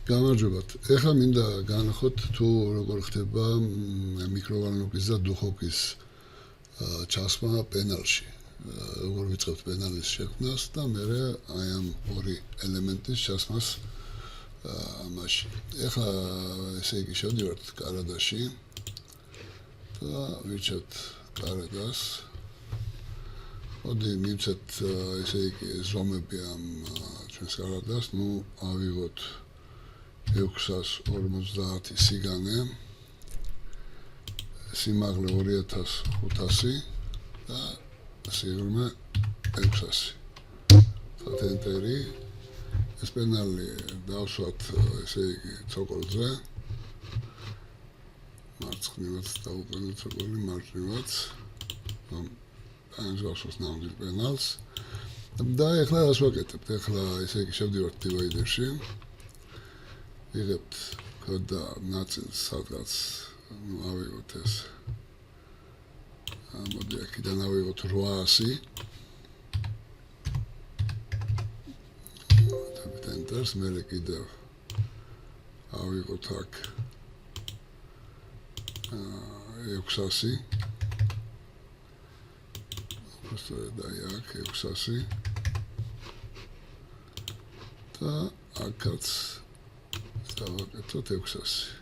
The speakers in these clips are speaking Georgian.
გამარჯობათ. ეხლა მინდა განახოთ თუ როგორ ხდება მიკროვოლნოკის და დუხოკის ჩასმა პენალში. როგორ ვიწყებთ პენალის შექმნას და მე აი ამ ორი ელემენტის ჩასმას მაშინ. ეხლა ესე იგი შევდივართ კარადაში და ვირჩევთ კარადას. მოდი მივცეთ ესე იგი ზომები ამ ჩვენს კარადას, ავიღოთ 650 სიგანე, სიმაღლე 2500 და სიღრმე 600. ვთქვათ ენტერი. ეს პენალი დავსვათ ესე იგი ცოკოლზე. მარცხნივაც დავუყენოთ ცოკოლი, მარჯვნივაც. ამას გავსვათ ნამდვილ პენალს. და ეხლა რას ვაკეთებთ? ეხლა ესე იგი შევდივართ დივაიდერში. ვიღებთ ქოდა ნაწილს, სადღაც ავიღოთ ეს. მოდი აქედან ავიღოთ 800. დავით ენტერს, მერე კიდევ ავიღოთ აქ 600. უბრალოდ აი აქ 600. და აქაც დავაკეთოთ 600.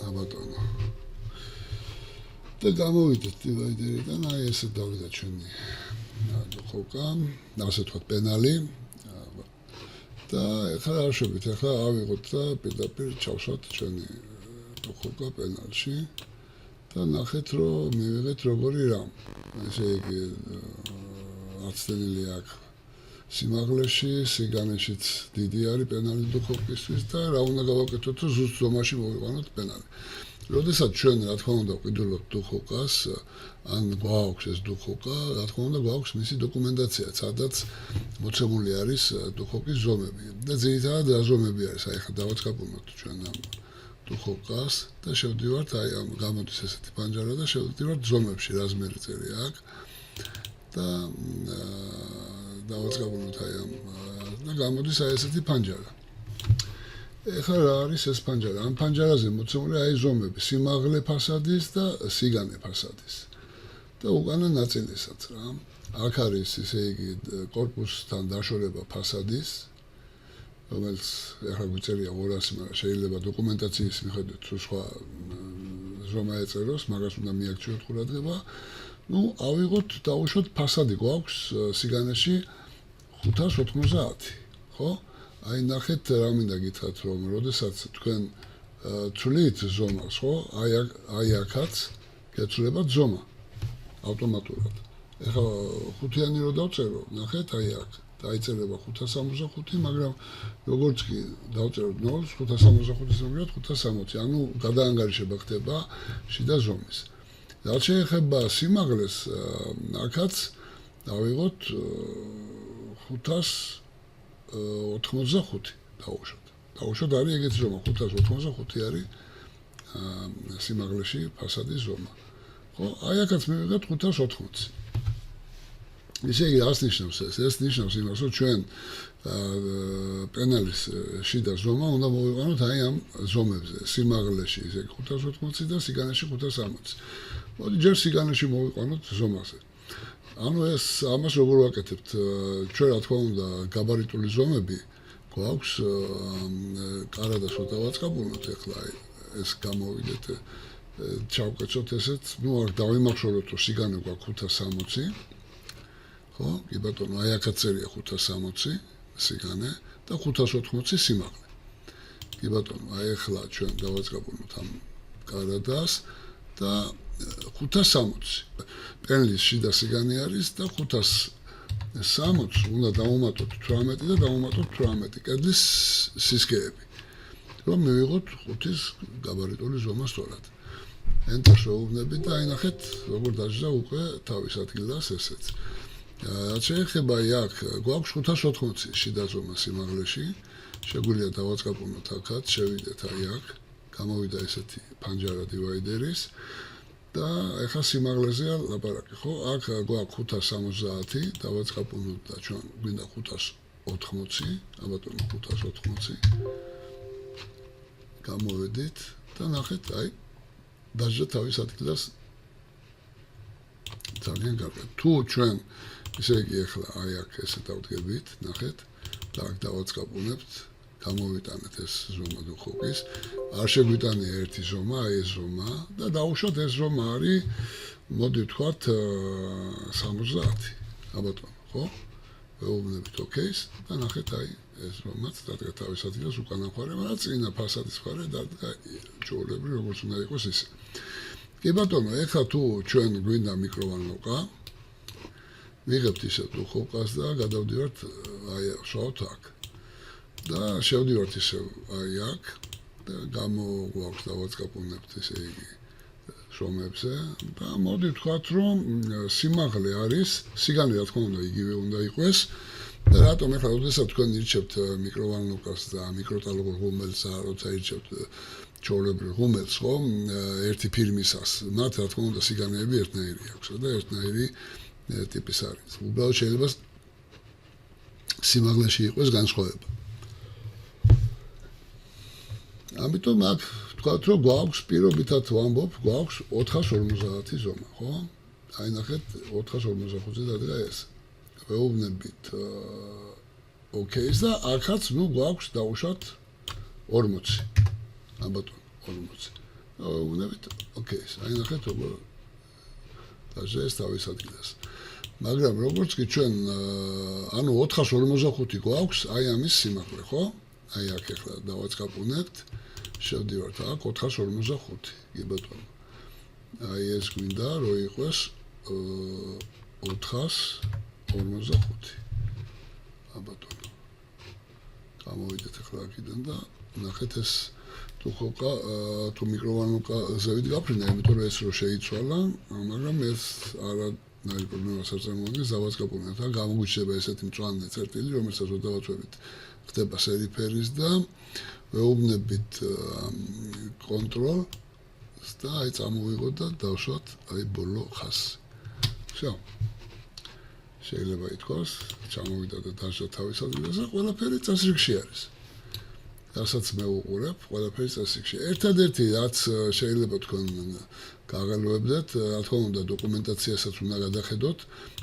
აბატონო. და გამოვიდეთ დივაიდერიდან, აი ესე დავიდა ჩვენი დუხოკა, ასე თქვა პენალი. და ეხლა არ შევით, ეხლა ავიღოთ და პირდაპირ ჩავსვათ ჩვენი დუხოკა პენალში და ნახეთ რომ მივიღეთ როგორი რამ. ესე იგი აცდენილი აქ სიმაღლეში, სიგანეშიც დიდი არის პენალი დუხოკისთვის და რა უნდა გავაკეთოთ, რომ ზუსტ ზომაში მოვიყვანოთ პენალი. როდესაც ჩვენ რა თქმა უნდა ვყიდულობთ დუხოკას, ან გვაქვს ეს დუხოკა, რა თქმა უნდა გვაქვს მისი დოკუმენტაცია, სადაც მოცემული არის დუხოკის ზომები. და ძირითადად რა ზომები არის? აი ხა დავაწყაბულოთ ჩვენ ამ დუხოკას და შევდივართ აი ამ გამოდის ესეთი პანჯარა და შევდივართ ზომებში, რაზმერი წერია აქ. და დავაწყაბულოთ აი ამ და გამოდის აი ესეთი პანჯარა. ეხლა რა არის ეს პანჯარა? ამ პანჯარაზე მოცემული აი ზომები, სიმაღლე ფასადის და სიგანე ფასადის. და უკანა ნაწილისაც რა. აქ არის ესე იგი კორპუსთან დაშორება ფასადის, რომელიც ეხლა გვიწერია 200, მაგრამ შეიძლება დოკუმენტაციის მიხედვით თუ სხვა ზომა ეწეროს, მაგას უნდა მიაქციოთ ყურადღება. ავიღოთ, დავუშვათ ფასადი გვაქვს სიგანეში 590, ხო? აი ნახეთ რა მინდა გითხრათ რომ როდესაც თქვენ ცვლით ზომას, ხო? აი აქაც გეცვლებათ ზომა ავტომატურად. ეხლა ხუთიანი რო დავწერო, ნახეთ აი აქ დაიწერება 565, მაგრამ როგორც კი დავწეროთ 0-ს, 565-ის მომიგროთ 560. ანუ გადაანგარიშება ხდება შიდა ზომის. რაც შეეხება სიმაღლეს, აქაც დავიღოთ 585 დავუშვათ. დავუშვათ არის ეგეთი ზომა, 585 არის სიმაღლეში ფასადის ზომა. ხო, აი აქაც მივიღეთ 580. ისე იგი რას ნიშნავს ეს? ეს ნიშნავს იმას, რომ ჩვენ პენალის შიდა ზომა უნდა მოვიყვანოთ აი ამ ზომებზე, სიმაღლეში ისე 580 და სიგანეში 560. მოდი ჯერ სიგანეში მოვიყვანოთ ზომაზე. ანუ ეს ამას როგორ ვაკეთებთ? ჩვენ რა თქმა უნდა გაბარიტული ზომები გვაქვს კარადას რო დავაწყაბულოთ ეხლა ეს გამოვიდეთ ჩავკეცოთ ესეც, აქ დავიმახშოროთ რომ სიგანე გვაქვს 560. ხო? კი ბატონო, აი აქაც წერია 560 სიგანე და 580 სიმაღლე. კი ბატონო, აი ეხლა ჩვენ დავაწყაბულოთ ამ კარადას და 560. პენლის შიდა სიგანე არის და 560 უნდა დავუმატოთ 18 და დავუმატოთ 18 კედლის სისქეები. რომ მივიღოთ 5-ის გაბარიტული ზომა სწორად. ენტერს ვეუბნები და აი ნახეთ როგორ დაჯდა უკვე თავის ადგილას ესეც. რაც შეეხება აქ გვაქვს 580 შიდა ზომა სიმაღლეში. შეგვიძლია დავაწყაბულოთ აქაც, შევიდეთ აი აქ. გამოვიდა ესეთი პანჯარა დივაიდერის. და ეხლა სიმაღლეზეა ლაპარაკი, ხო? აქ გვაქვს 570, დავაწყაპუნოთ და ჩვენ გვინდა 580, აბატონო 580. გამოვედით და ნახეთ, აი დაჟა თავის ადგილას ძალიან კარგად. თუ ჩვენ ესე იგი ეხლა აი აქ ესე დავდგებით, ნახეთ და აქ დავაწყაპუნებთ, გამოვიტანეთ ეს ზომა დუხოკის. არ შეგვიტანია ერთი ზომა, აი ეს ზომა და დაუშვათ ეს ზომა არის, მოდი ვთქვათ 70. აბატონო, ხო? ვეუბნებით ოკეის და ნახეთ აი ეს ზომაც დადგა თავის ადგილას უკან ახარება და წინა ფასადის მხარე დადგა ჩვეულებრივ როგორც უნდა იყოს ისე. კი ბატონო, ეხლა თუ ჩვენ გვინდა მიკროვანოვკა, ვიღებთ ისე დუხოვკას და გადავდივართ აი შავთ აქ. და შევდივართ ისე აი აქ და გამოგვაქვს დავაწყაპუნებთ ესე იგი შრომებზე და მოდი ვთქვათ რომ სიმაღლე არის, სიგანე რა თქმა უნდა იგივე უნდა იყოს და რატომ ეხლა ოდესღაც თქვენ ირჩევთ მიკროვანოვკას და მიკროტალღურ ღუმელს და როცა ირჩევთ ჩვეულებრივ ღუმელს ხო ერთი ფირმისას მათ რა თქმა უნდა სიგანეები ერთნაირი აქვს და ერთნაირი ტიპის არის. უბრალოდ შეიძლება სიმაღლეში იყოს განსხვავება. ამიტომ აქ ვთქვათ რომ გვაქვს პირობითად ვამბობ, გვაქვს 450 ზომა, ხო? აი ნახეთ 455 დადგა ეს. ვეუბნებით ოკეის და აქაც ნუ გვაქვს დაუშვათ 40. აბატონო 40. ვეუბნებით ოკეის. აი ნახეთ როგორ დაჟე ეს თავის ადგილას. მაგრამ როგორც კი ჩვენ ანუ 455 გვაქვს აი ამის სიმაღლე, ხო? აი აქ ახლა დავაწყაპუნებთ, შევდივართ აქ 455, კი ბატონო. აი ეს გვინდა რომ იყოს 455. აბატონო. გამოვიდეთ ახლა აქედან და ნახეთ ეს დუხოვკა თუ მიკროვანოვკა ზევით გაფრინდა, იმიტომ რომ ეს რო შეიცვალა, მაგრამ ეს არანაირი პრობლემას არ წარმოადგენს, დავაწყაპუნებთ და გამოგვიჩნდება ესეთი მწვანე წერტილი, რომელსაც დავაწვევით ხდება სერიფერის და ვეუბნებით კონტროლს და აი წამოვიღოთ და დავშვათ აი ბოლო ხაზი. всё. შეიძლება ითქვას, ჩამოვიდა და დაჟა თავის ადგილას და ყველაფერი წესრიგში არის. რასაც მე უყურებ, ყველაფერი წესრიგში. ერთადერთი რაც შეიძლება თქვენ გაღელვებდეთ, რა თქმა უნდა დოკუმენტაციასაც უნდა გადახედოთ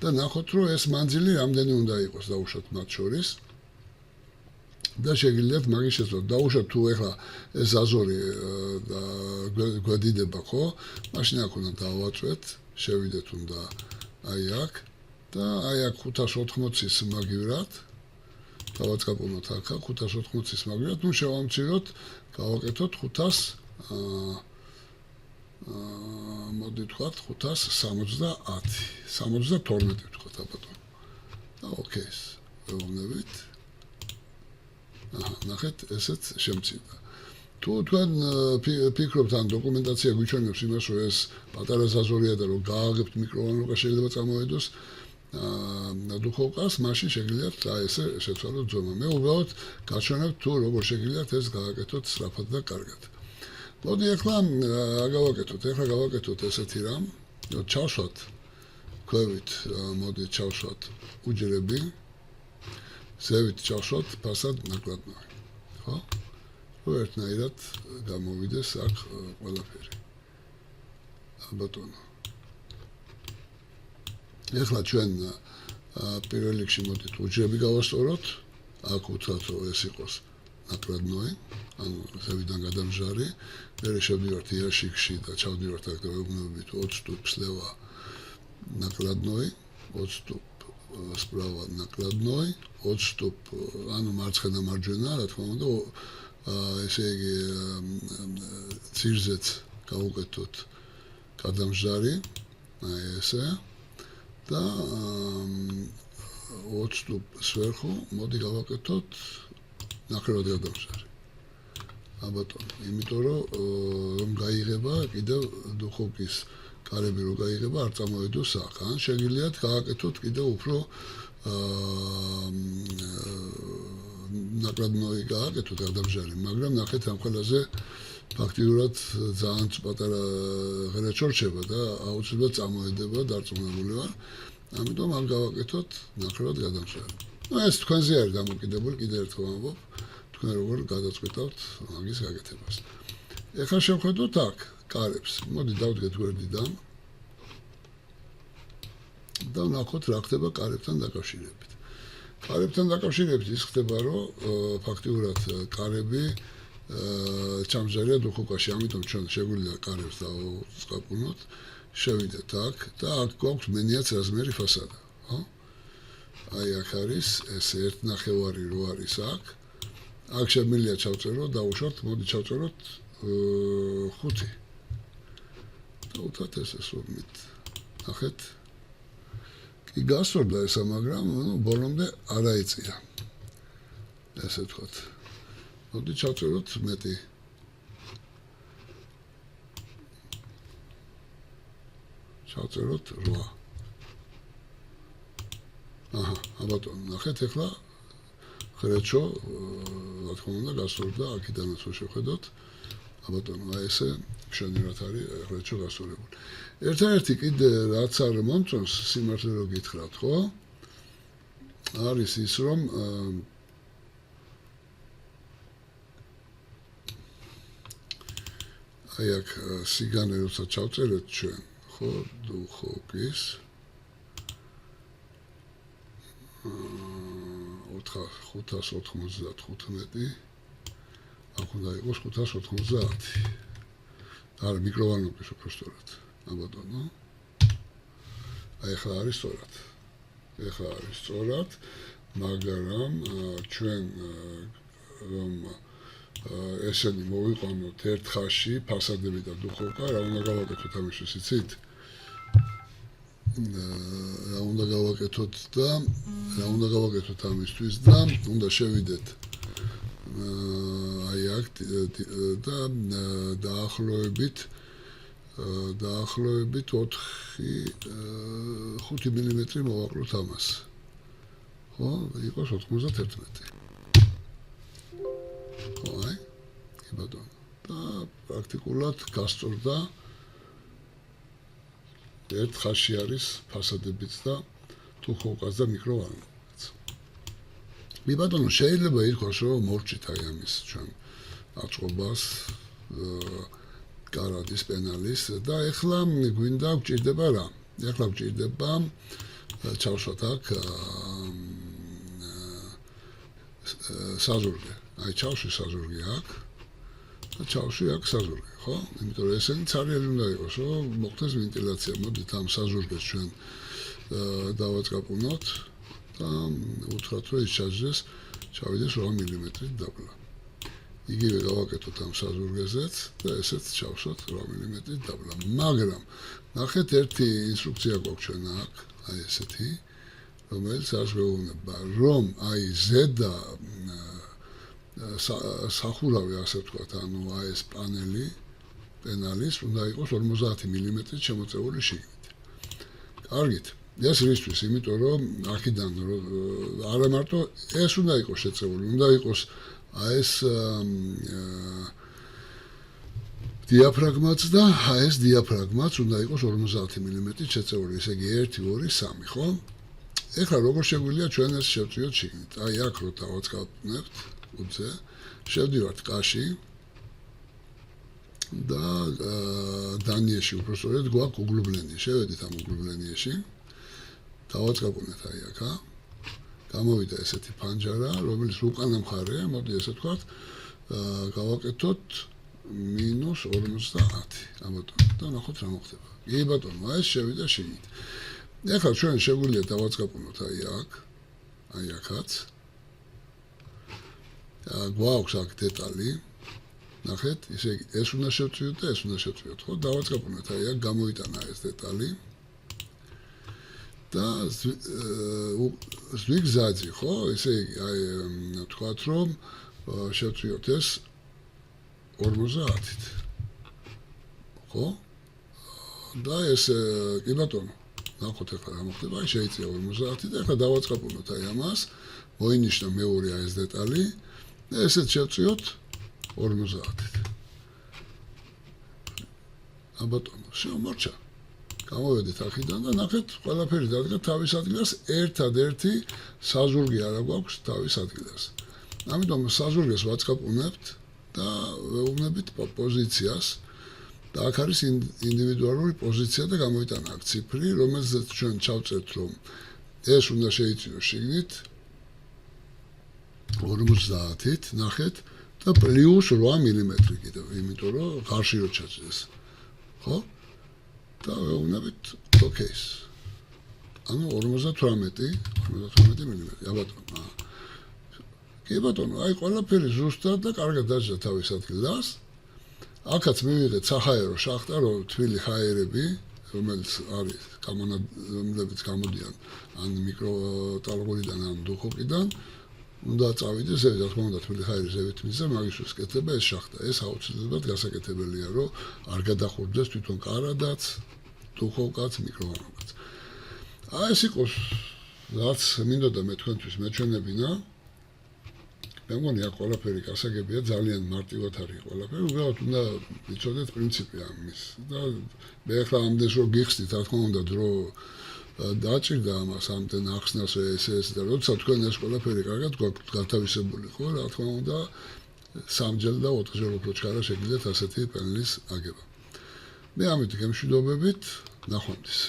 და ნახოთ რომ ეს მანძილი რამდენი უნდა იყოს დაუშვათ მათ შორის. და შეგიძლიათ მაგის შეცვლას დაუშვათ თუ ეხლა ეს აზორი და გვედიდება ხო მაშინ აქ უნდა დავაწვეთ შევიდეთ უნდა აი აქ და აი აქ 580-ის მაგივრად დავაწყაპუნოთ აქ 580-ის მაგივრად ნუ შევამციროთ გავაკეთოთ 500 მოდი ვთქვათ 570 72 ვთქვათ აბატონო და ოკეის ვეუბნებით ნახეთ, ესეც შემცირდა. თუ თქვენ ფიქრობთ ან დოკუმენტაცია გვიჩვენებს იმას, რომ ეს პატარა ზაზორია და რომ გააგებთ მიკროვანოვკა შეიძლება წამოედოს დუხოვკას, მაშინ შეგიძლიათ და ესე შეცვალოთ ზომა. მე უბრალოდ გაჩვენებთ თუ როგორ შეგიძლიათ ეს გააკეთოთ სწრაფად და კარგად. მოდი ახლა გავაკეთოთ. ახლა გავაკეთოთ ესეთი რამ, რომ ჩავშვათ ქვევით, მოდი ჩავშვათ უჯრები. ზევით ჩავშვათ ფასად ნაკლებნარი. ხო? რომ ერთნაირად გამოვიდეს აქ ყველაფერი. აბატონო. ეხლა ჩვენ პირველ რიგში მოდით უჯრები გავასწოროთ. აქ უთხრათ რომ ეს იყოს ნაკლებნარი, ანუ ზევიდან გადამჟარი. მერე შევდივართ იაშიკში და ჩავდივართ აქ და ვეუბნებით 20 სტუპს ლევა ნაკლებნარი, 20 სტუპ სპრავა ნაკლებნარი, 20 სტუპ, ანუ მარცხენა მარჯვენა, რა თქმა უნდა, ესე იგი ცირზეც გავუკეთოთ გადამჟარი, აი ესე და 20 სტუპ სვერხო, მოდი გავაკეთოთ ნახევრად გადამჟარი. აბატონო, იმიტომ რომ გაიღება კიდევ დუხოვკის კარები რო გაიღება არ წამოედოს აქ, ან შეგიძლიათ გააკეთოთ კიდევ უფრო ნაკლებნარი გააკეთოთ გადამჟარი, მაგრამ ნახეთ ამ ყველაზე ფაქტიურად ძალიან პატარა ღერა ჩორჩება და აუცილებლად წამოედება დარწმუნებული ვარ. ამიტომ არ გავაკეთოთ ნახევრად გადამშრალი. ეს თქვენზე არის დამოკიდებული, კიდევ ერთხელ ვამბობ, თქვენ როგორ გადაწყვეტავთ მაგის გაკეთებას. ეხლა შევხედოთ აქ კარებს. მოდი დავდგეთ გვერდიდან და ნახოთ რა ხდება კარებთან დაკავშირებით. კარებთან დაკავშირებით ის ხდება, რომ ფაქტიურად კარები ჩამჯერია დუხოკაში, ამიტომ ჩვენ შეგვიძლია კარებს დავწყაპუნოთ, შევიდეთ აქ და აქ გვაქვს მენიაც რაზმერი ფასადა, ხო? აი აქ არის ეს 1.5 რო არის აქ. აქ შემიძლია ჩავწეროთ, დავუშვათ, მოდი ჩავწეროთ 5. დავუშვათ ეს სუბმით. ნახეთ. კი გასწორდა ესა, მაგრამ ბოლომდე არ აიწია. ესე ვთქვათ. მოდი ჩავწეროთ მეტი. ჩავწეროთ 8. აჰა, აბატონ, ნახეთ ახლა ხრეჩო, რა თქმა უნდა, გასწორდა, აქედანაც რო შევხედოთ. აბატონ, აი ესე მშვენივრად არის ხრეჩო გასწორებული. ერთადერთი კიდე რაც არ მომწონს, სიმართლე რო გითხრათ, ხო? არის ის, რომ აი აქ სიგანე როცა ჩავწერეთ ჩვენ, ხო, დუხოკის 595 აქ უნდა იყოს 590. არა, მიკროვანობის უბრალოდ. აბატონო. აი ახლა არის სწორად. ახლა არის სწორად, მაგრამ ჩვენ რომ ესენი მოვიყვანოთ ერთ ხაზში, ფასადები და დუხოკა, რა უნდა გავაკეთოთ ამისთვის, იცით? რა უნდა გავაკეთოთ ამისთვის და უნდა შევიდეთ აი აქ და დაახლოებით 5 მმ მოვაკლოთ ამას. ხო, იყოს 91. ხო, აი, კი ბატონო. და პრაქტიკულად გასწორდა ერთ ხაზში არის ფასადებიც და დუხოკაც და მიკროვანებიც. კი ბატონო, შეიძლება ითქვას, რომ მორჩით აი ამის ჩვენ აწყობას კარადის პენალის და ეხლა გვინდა გვჭირდება რა? ეხლა გვჭირდება ჩავშვათ აქ საზურგე. აი ჩავშვი საზურგე აქ და ჩავშვი აქ საზურგე, ხო? იმიტომ რომ ესენი ცარიელი უნდა იყოს, რომ მოხდეს ვენტილაცია. მოდით ამ საზურგეს ჩვენ დავაწყაპუნოთ და უთხრათ, რომ ის ჩაჯდეს, ჩავიდეს 8 მმ-ით დაბლა. იგივე გავაკეთოთ ამ საზურგეზეც და ესეც ჩავშვათ 8 მმ-ით დაბლა. მაგრამ ნახეთ, ერთი ინსტრუქცია გვაქვს ჩვენ აქ, აი ესეთი, რომელიც ას გვეუბნება, რომ აი ზედა სახურავი, ასე ვთქვათ, ანუ აი ეს პენალის უნდა იყოს 50 მმ-ით შემოწეული შიგნით. კარგით. ეს რისთვის? იმიტომ რომ აქედან არა მარტო ეს უნდა იყოს შეწეული, უნდა იყოს აი ეს დიაფრაგმაც და აი ეს დიაფრაგმაც უნდა იყოს 50 მმ-ით შეწეული, ესე იგი 1, 2, 3, ხო? ეხლა როგორ შეგვიძლია ჩვენ ეს შევწიოთ შიგნით? აი აქ რო დავაწყაპნებთ უძე, შევდივართ კაში და დანიაში უბრალოდ გვაქვს უგლუბლენი. შევედით ამ უგლუბლენიაში. დავაწყაპუნეთ აი აქა. გამოვიდა ესეთი ფანჯარა, რომელიც უკანა მხარეა, მოდი ესე ვთქვათ, გავაკეთოთ -50. აბატონო, და ნახოთ რა მოხდება. კი ბატონო, ეს შევიდა შიგნით. ეხლა ჩვენ შეგვიძლია დავაწყაპუნოთ აი აქ, აი აქაც. გვაქვს აქ დეტალი. ნახეთ, ისე იგი, ეს უნდა შევწიოთ და ეს უნდა შევწიოთ, ხო? დავაწყაპუნოთ აი აქ, გამოიტანა ეს დეტალი. და ზვიგზაძი, ხო? ესე იგი, აი ვთქვათ, რომ შევწიოთ ეს 50-ით. ხო? და ეს კი ბატონო, ნახოთ ახლა რა მოხდება, აი შეიწია 50-ით და ახლა დავაწყაპუნოთ აი ამას, მოინიშნა მეორე აი ეს დეტალი და ესეც შევწიოთ 50-ით. აბატონო, შემორჩა. გამოვედით აქედან და ნახეთ, ყველაფერი დადგა თავის ადგილას, ერთადერთი საზურგი არ აქვს თავის ადგილას. ამიტომ საზურგეს ვაწყაპუნებთ და ვეუბნებით პოზიციას და აქ არის ინდივიდუალური პოზიცია და გამოვიტანა აქ ციფრი, რომელზეც ჩვენ ჩავწერთ, რომ ეს უნდა შეიცინოს შიგნით 50-ით, ნახეთ და პლუს 8 მილიმეტრი კიდევ, იმიტომ რომ გარში რო ჩაჭდეს. ხო? და ვეუბნებით ოკეის. ანუ 58 მილიმეტრი, აბატონო. კი ბატონო, აი ყველაფერი ზუსტად და კარგად დაჯდა თავის ადგილას. აქაც მივიღეთ საჰაერო შახტა, რომ თბილი ჰაერები, რომელიც არის რომლებიც გამოდიან ან მიკროტალღურიდან ან დუხოკიდან, უნდა წავიდეს, რა თქმა უნდა, თბილი ჰაერი ზევით მისცა, მაგისთვის კეთდება ეს შახტა. ეს აუცილებლად გასაკეთებელია, რომ არ გადახურდეს თვითონ კარადაც, დუხოკაც, მიკროვანოკაც. აი ეს იყოს, რაც მინდოდა მე თქვენთვის მეჩვენებინა. მე მგონი აქ ყველაფერი გასაგებია, ძალიან მარტივად არის ყველაფერი, უბრალოდ უნდა ვიცოდეთ პრინციპი ამის. და მე ახლა ამდენს რომ გიხსნით, რა თქმა უნდა, დრო დაჭირდა ამას ამდენ ახსნას ეს და როცა თქვენ ეს ყველაფერი კარგად გვაქვთ გათავისებული, ხო, რა თქმა უნდა, 3-ჯერ და 4-ჯერ უფრო ჩქარა შეგიძლიათ ასეთი პანელის აგება. მე ამით გემშვიდობებით, ნახვამდის.